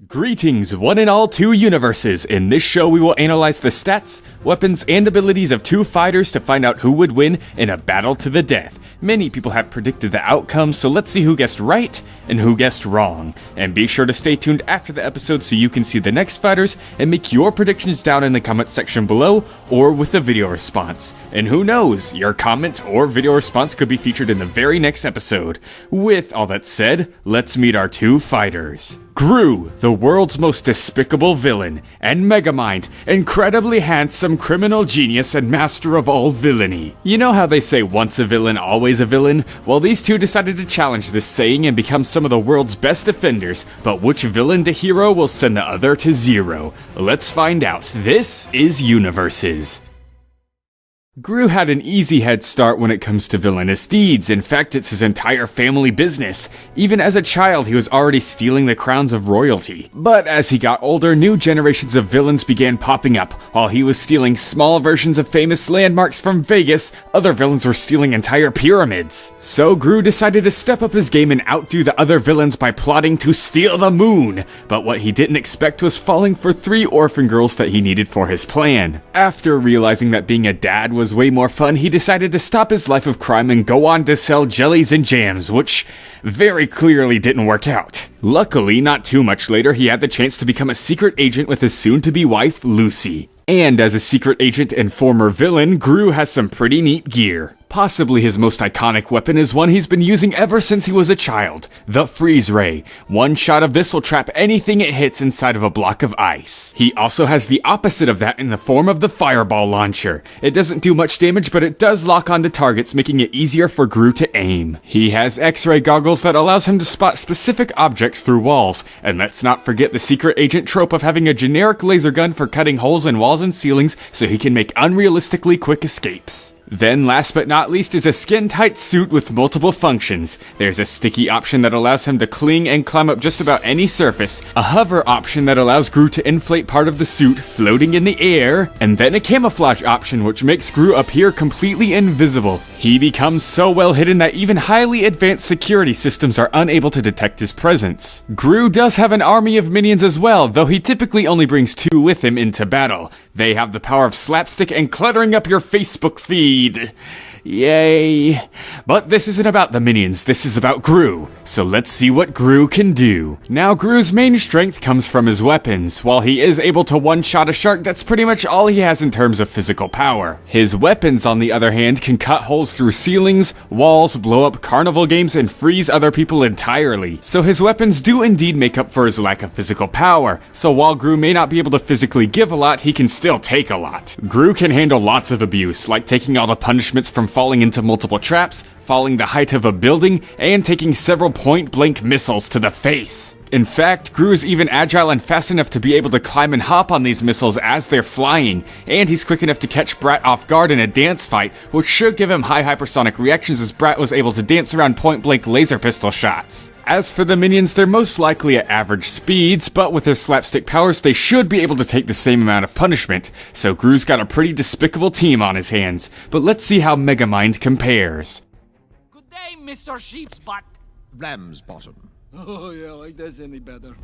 Greetings, one and all two universes. In this show, we will analyze the stats, weapons, and abilities of two fighters to find out who would win in a battle to the death. Many people have predicted the outcome, so let's see who guessed right and who guessed wrong. And be sure to stay tuned after the episode so you can see the next fighters and make your predictions down in the comment section below or with a video response. And who knows, your comment or video response could be featured in the very next episode. With all that said, let's meet our two fighters. Gru, the world's most despicable villain, and Megamind, incredibly handsome criminal genius and master of all villainy. You know how they say once a villain, always a villain? Well, these two decided to challenge this saying and become some of the world's best defenders, but which villain to hero will send the other to zero? Let's find out. This is Universes. Gru had an easy head start when it comes to villainous deeds. In fact, it's his entire family business. Even as a child, he was already stealing the crowns of royalty. But as he got older, new generations of villains began popping up. While he was stealing small versions of famous landmarks from Vegas, other villains were stealing entire pyramids. So Gru decided to step up his game and outdo the other villains by plotting to steal the moon. But what he didn't expect was falling for 3 orphan girls that he needed for his plan. After realizing that being a dad was way more fun, he decided to stop his life of crime and go on to sell jellies and jams, which very clearly didn't work out. Luckily, not too much later, he had the chance to become a secret agent with his soon-to-be wife, Lucy. And as a secret agent and former villain, Gru has some pretty neat gear. Possibly his most iconic weapon is one he's been using ever since he was a child, the Freeze Ray. One shot of this will trap anything it hits inside of a block of ice. He also has the opposite of that in the form of the Fireball Launcher. It doesn't do much damage, but it does lock onto targets, making it easier for Gru to aim. He has X-ray goggles that allows him to spot specific objects through walls. And let's not forget the secret agent trope of having a generic laser gun for cutting holes in walls and ceilings so he can make unrealistically quick escapes. Then last but not least is a skin-tight suit with multiple functions. There's a sticky option that allows him to cling and climb up just about any surface, a hover option that allows Gru to inflate part of the suit floating in the air, and then a camouflage option which makes Gru appear completely invisible. He becomes so well hidden that even highly advanced security systems are unable to detect his presence. Gru does have an army of minions as well, though he typically only brings 2 with him into battle. They have the power of slapstick and cluttering up your Facebook feed. Yay. But this isn't about the minions, this is about Gru. So let's see what Gru can do. Now Gru's main strength comes from his weapons. While he is able to one-shot a shark, that's pretty much all he has in terms of physical power. His weapons, on the other hand, can cut holes through ceilings, walls, blow up carnival games, and freeze other people entirely. So his weapons do indeed make up for his lack of physical power. So while Gru may not be able to physically give a lot, he can still take a lot. Gru can handle lots of abuse, like taking all the punishments from falling into multiple traps, falling the height of a building, and taking several point-blank missiles to the face. In fact, Gru is even agile and fast enough to be able to climb and hop on these missiles as they're flying, and he's quick enough to catch Brat off guard in a dance fight, which should give him high hypersonic reactions as Brat was able to dance around point-blank laser pistol shots. As for the minions, they're most likely at average speeds, but with their slapstick powers, they should be able to take the same amount of punishment, so Gru's got a pretty despicable team on his hands. But let's see how Megamind compares. Good day, Mr. Sheep's Butt. Ram's Bottom. Oh yeah, like that's any better.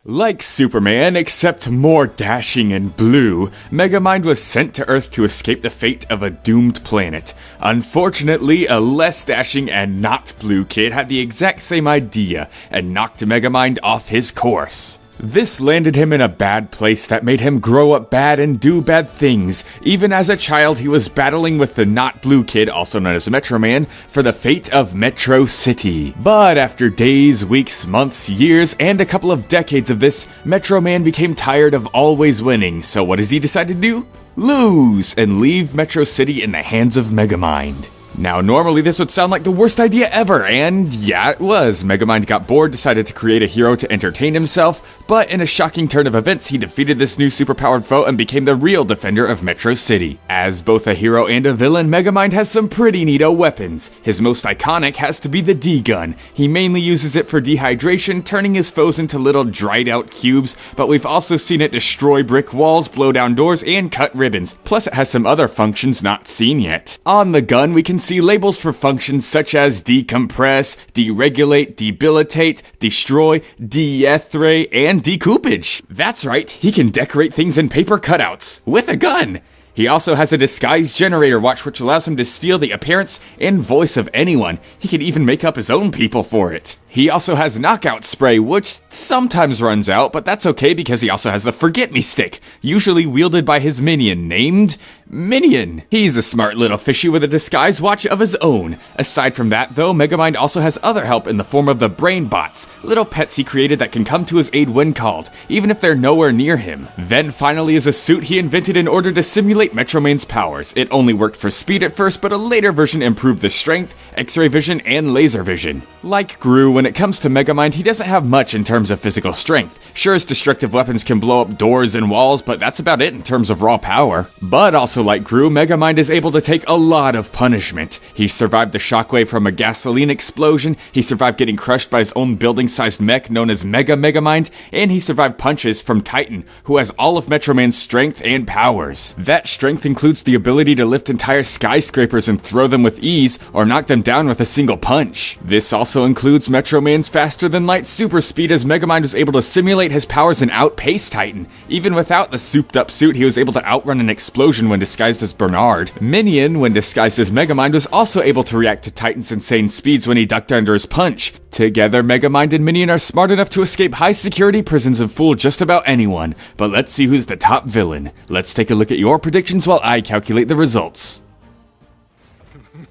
Like Superman, except more dashing and blue, Megamind was sent to Earth to escape the fate of a doomed planet. Unfortunately, a less dashing and not blue kid had the exact same idea and knocked Megamind off his course. This landed him in a bad place that made him grow up bad and do bad things. Even as a child, he was battling with the not blue kid, also known as Metro Man, for the fate of Metro City. But after days, weeks, months, years, and a couple of decades of this, Metro Man became tired of always winning. So what does he decide to do? Lose and leave Metro City in the hands of Megamind. Now, normally this would sound like the worst idea ever, and yeah, it was. Megamind got bored, decided to create a hero to entertain himself, but in a shocking turn of events, he defeated this new superpowered foe and became the real defender of Metro City. As both a hero and a villain, Megamind has some pretty neato weapons. His most iconic has to be the D-Gun. He mainly uses it for dehydration, turning his foes into little dried-out cubes, but we've also seen it destroy brick walls, blow down doors, and cut ribbons. Plus, it has some other functions not seen yet. On the gun, we can can see labels for functions such as decompress, deregulate, debilitate, destroy, deethray, and decoupage. That's right, he can decorate things in paper cutouts with a gun. He also has a disguise generator watch which allows him to steal the appearance and voice of anyone. He can even make up his own people for it. He also has knockout spray, which sometimes runs out, but that's okay because he also has the Forget Me stick, usually wielded by his minion named Minion. He's a smart little fishy with a disguise watch of his own. Aside from that though, Megamind also has other help in the form of the Brain Bots, little pets he created that can come to his aid when called, even if they're nowhere near him. Then finally is a suit he invented in order to simulate Metromane's powers. It only worked for speed at first, but a later version improved the strength, X-ray vision, and laser vision. Like Gru, when it comes to Megamind, he doesn't have much in terms of physical strength. Sure, his destructive weapons can blow up doors and walls, but that's about it in terms of raw power. But also like Gru, Megamind is able to take a lot of punishment. He survived the shockwave from a gasoline explosion, he survived getting crushed by his own building-sized mech known as Megamind, and he survived punches from Titan, who has all of Metroman's strength and powers. That strength includes the ability to lift entire skyscrapers and throw them with ease, or knock them down with a single punch. This also includes Metroman's faster-than-light super speed, as Megamind was able to simulate his powers and outpace Titan. Even without the souped-up suit, he was able to outrun an explosion when disguised as Bernard. Minion, when disguised as Megamind, was also able to react to Titan's insane speeds when he ducked under his punch. Together, Megamind and Minion are smart enough to escape high-security prisons and fool just about anyone. But let's see who's the top villain. Let's take a look at your predictions while I calculate the results.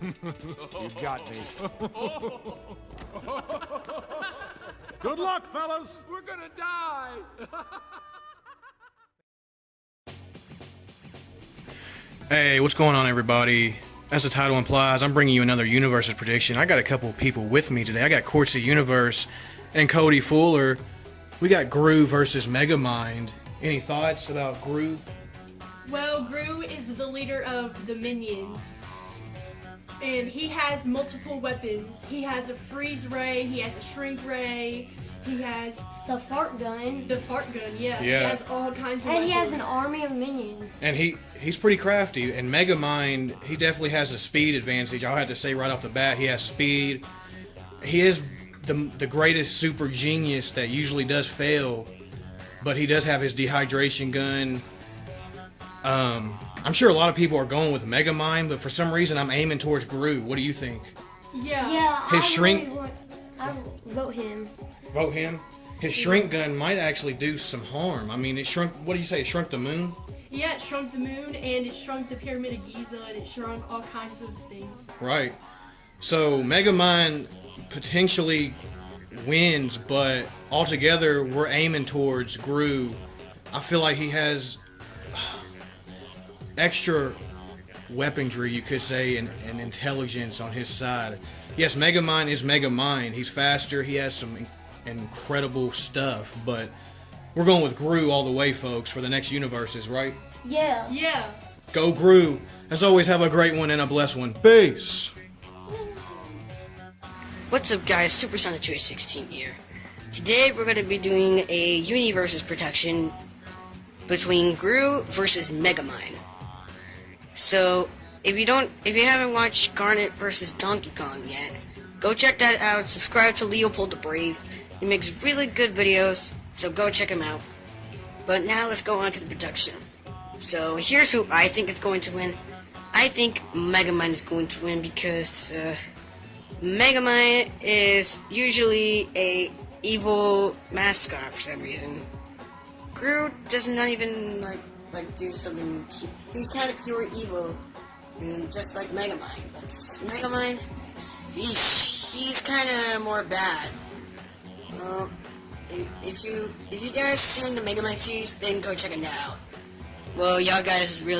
You got me. Good luck, fellas. We're gonna die! Hey, what's going on, everybody? As the title implies, I'm bringing you another Universes prediction. I got a couple of people with me today. I got Quartz the Universe and Cody Fuller. We got Gru versus Megamind. Any thoughts about Gru? Well, Gru is the leader of the minions, and he has multiple weapons. He has a freeze ray, he has a shrink ray, he has The fart gun. the fart gun, yeah. He Yeah. has all kinds of And weapons. he has an army of minions. And he's pretty crafty. And Megamind, he definitely has a speed advantage. I'll have to say right off the bat, he has speed. He is the greatest super genius that usually does fail, but he does have his dehydration gun. I'm sure a lot of people are going with Megamind, but for some reason I'm aiming towards Gru. What do you think? Yeah. Yeah, His I shrink- really want, I vote him. Vote him. His shrink gun might actually do some harm. I mean, it shrunk. What do you say? It shrunk the moon. Yeah, it shrunk the moon, and it shrunk the Pyramid of Giza, and it shrunk all kinds of things. Right. So Megamind potentially wins, but altogether we're aiming towards Gru. I feel like he has extra weaponry, you could say, and intelligence on his side. Yes, Megamind is Megamind. He's faster. He has some incredible stuff, but we're going with Gru all the way, folks, for the next Universes, right? Yeah. Yeah. Go Gru. As always, have a great one and a blessed one. Peace. What's up, guys? Supersonic 216 here. Today we're going to be doing a Universes protection between Gru versus Megamind. So if you haven't watched Garnet versus Donkey Kong yet, go check that out. Subscribe to Leopold the Brave. He makes really good videos, so go check him out. But now let's go on to the production. So here's who I think is going to win. I think Megamind is going to win because Megamind is usually a evil mascot for some reason. Gru does not even like do something. He's kind of pure evil, just like Megamind. But Megamind, he's kind of more bad. If you guys seen the Megamind series, then go check it out. Well, y'all guys were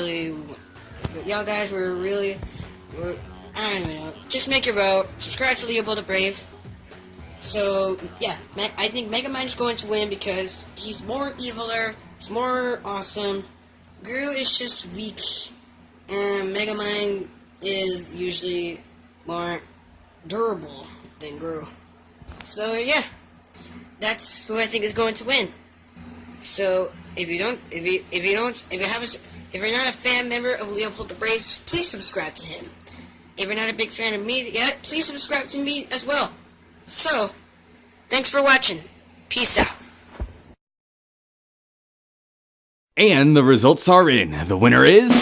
I don't even know. Just make your vote. Subscribe to Leopold the Brave. So, yeah, I think Megamind is going to win because he's more eviler, he's more awesome. Gru is just weak, and Megamind is usually more durable than Gru. So, yeah, that's who I think is going to win. So, if you're not a fan member of Leopold the Brave, please subscribe to him. If you're not a big fan of me yet, please subscribe to me as well. So, thanks for watching. Peace out. And the results are in. The winner is...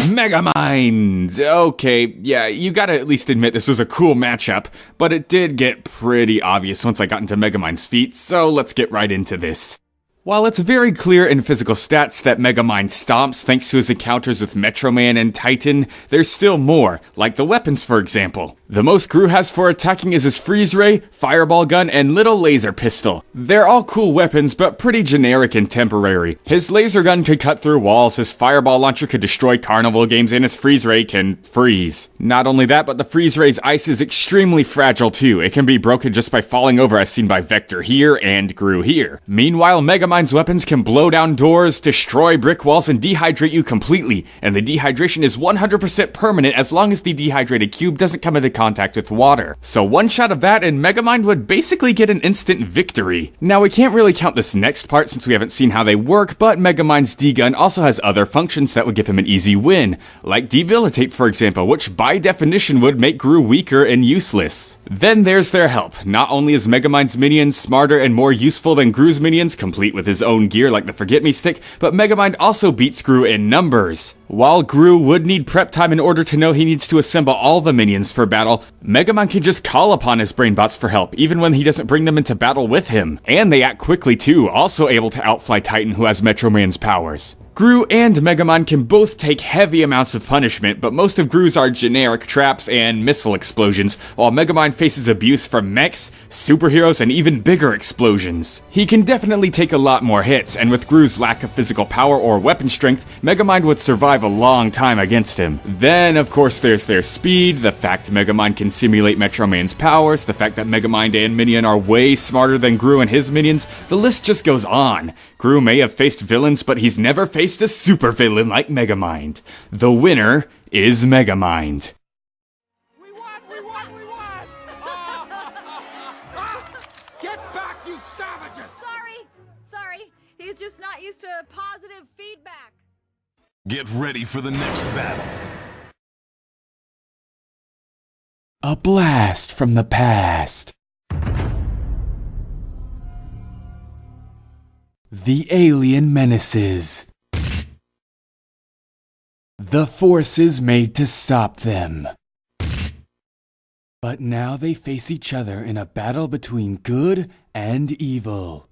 Megamind! Okay, yeah, you gotta at least admit this was a cool matchup, but it did get pretty obvious once I got into Megamind's feat, so let's get right into this. While it's very clear in physical stats that Megamind stomps thanks to his encounters with Metro Man and Titan, there's still more, like the weapons for example. The most Gru has for attacking is his Freeze Ray, Fireball Gun, and Little Laser Pistol. They're all cool weapons, but pretty generic and temporary. His Laser Gun could cut through walls, his Fireball Launcher could destroy carnival games, and his Freeze Ray can freeze. Not only that, but the Freeze Ray's ice is extremely fragile too. It can be broken just by falling over as seen by Vector here and Gru here. Meanwhile, Megamind's weapons can blow down doors, destroy brick walls, and dehydrate you completely, and the dehydration is 100% permanent as long as the dehydrated cube doesn't come into contact with water. So one shot of that and Megamind would basically get an instant victory. Now we can't really count this next part since we haven't seen how they work, but Megamind's D-Gun also has other functions that would give him an easy win, like Debilitate for example, which by definition would make Gru weaker and useless. Then there's their help. Not only is Megamind's minions smarter and more useful than Gru's minions, complete with his own gear like the Forget Me Stick, but Megamind also beats Gru in numbers. While Gru would need prep time in order to know he needs to assemble all the minions for battle, Megamind can just call upon his brainbots for help, even when he doesn't bring them into battle with him. And they act quickly too, also able to outfly Titan who has Metro Man's powers. Gru and Megamind can both take heavy amounts of punishment, but most of Gru's are generic traps and missile explosions, while Megamind faces abuse from mechs, superheroes, and even bigger explosions. He can definitely take a lot more hits, and with Gru's lack of physical power or weapon strength, Megamind would survive a long time against him. Then, of course, there's their speed, the fact Megamind can simulate Metro Man's powers, the fact that Megamind and Minion are way smarter than Gru and his minions, the list just goes on. Gru may have faced villains, but he's never faced a supervillain like Megamind. The winner is Megamind. We won! We won! We won! Get back, you savages! Sorry. He's just not used to positive feedback. Get ready for the next battle. A blast from the past. The alien menaces. The forces made to stop them. But now they face each other in a battle between good and evil.